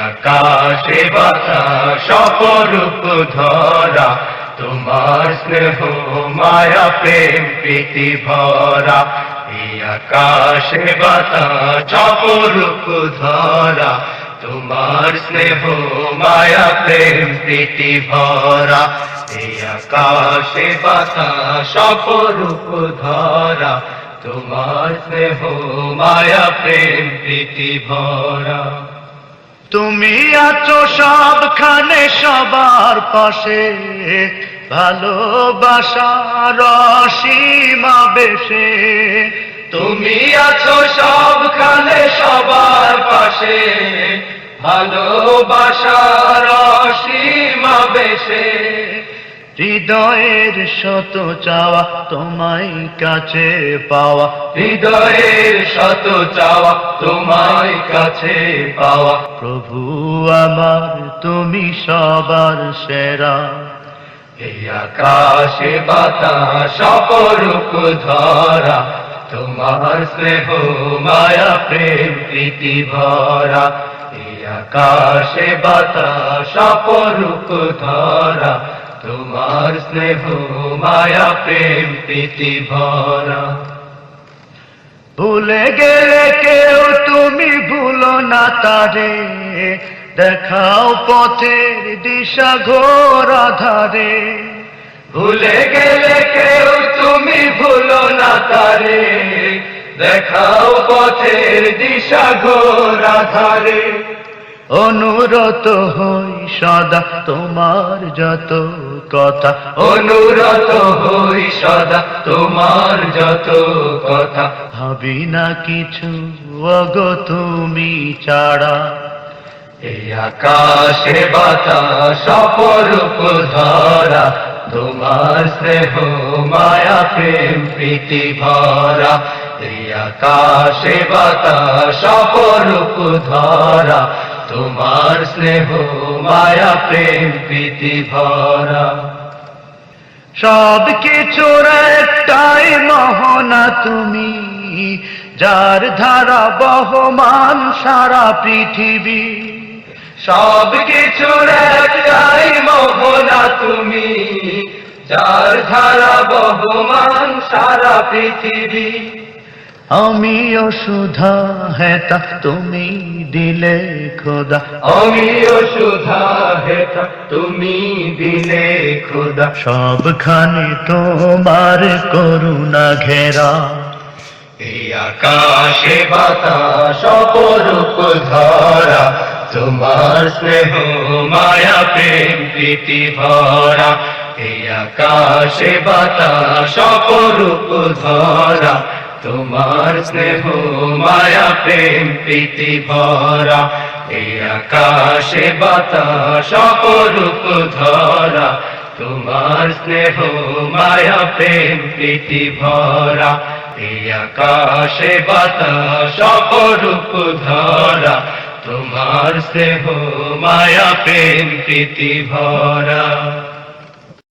আকাশে বাতাস অপরূপ ধরা, তোমার স্নেহ মায়া প্রেম প্রীতি ভরা। এই আকাশে বাতাস অপরূপ ধরা, তোমার স্নেহ মায়া প্রেম প্রীতি ভরা। এই আকাশে বাতাস অপরূপ ধরা, তোমার স্নেহ মায়া প্রেম প্রীতি ভরা। তুমি আছো সবখানে সবার পাশে, ভালোবাসার অসীমা বেশে। তুমি আছো সবখানে সবার পাশে, ভালোবাসার অসীমা বেশে। হৃদয়ের শত চাওয়া তোমায় কাছে পাওয়া, হৃদয়ের শত চাওয়া তোমায় কাছে পাওয়া। প্রভু আমার তুমি সবার সেরা। এই আকাশে বাতাস অপরূপ ধরা, তোমার স্নেহ মায়া প্রেম প্রীতি ভরা। এই আকাশে বাতাস অপরূপ ধরা, তোমার স্নেহ মায়া প্রেম প্রীতি ভরা। ভুলে গেলে কেউ তুমি ভুলো না তারে, দেখাও পথের দিশা ঘোর আধারে। ভুলে গেলে কেউ তুমি ভুলো না তারে, দেখাও পথের দিশা ঘোর আধারে। অনুরত হই সদা তোমার যত কথা, অনুরত হই সদা তোমার যত কথা। ভাবি না কিছু ওগো তুমি ছাড়া। এই আকাশে বাতাস অপরূপ ধরা, তোমার স্নেহ মায়া প্রেম প্রীতি ভরা। এই আকাশে বাতাস অপরূপ ধরা, তোমার স্নেহ মায়া প্রেম প্রীতি ভরা। সব কিছুর একটাই মোহনা তুমি, যার ধারা বহমান সারা পৃথিবী। সব কিছুর একটাই মোহনা তুমি, যার ধারা বহমান সারা পৃথিবী। আমিও সুধা হেতা তুমি দিলে খোদা, আমিও সুধা হেতা তুমি দিলে খোদা। সবখানে তোমার করুণা ঘেরা। এই আকাশে বাতাস অপরূপ ধরা, তোমার স্নেহ মায়া প্রেম প্রীতি ভরা। এই আকাশে বাতাস অপরূপ ধরা, তোমার স্নেহ মায়া প্রেম প্রীতি ভরা। এই আকাশে বাতাস অপরূপ ধরা, তোমার স্নেহ মায়া প্রেম প্রীতি ভরা। এই আকাশে বাতাস অপরূপ ধরা, তোমার স্নেহ মায়া প্রেম প্রীতি ভরা।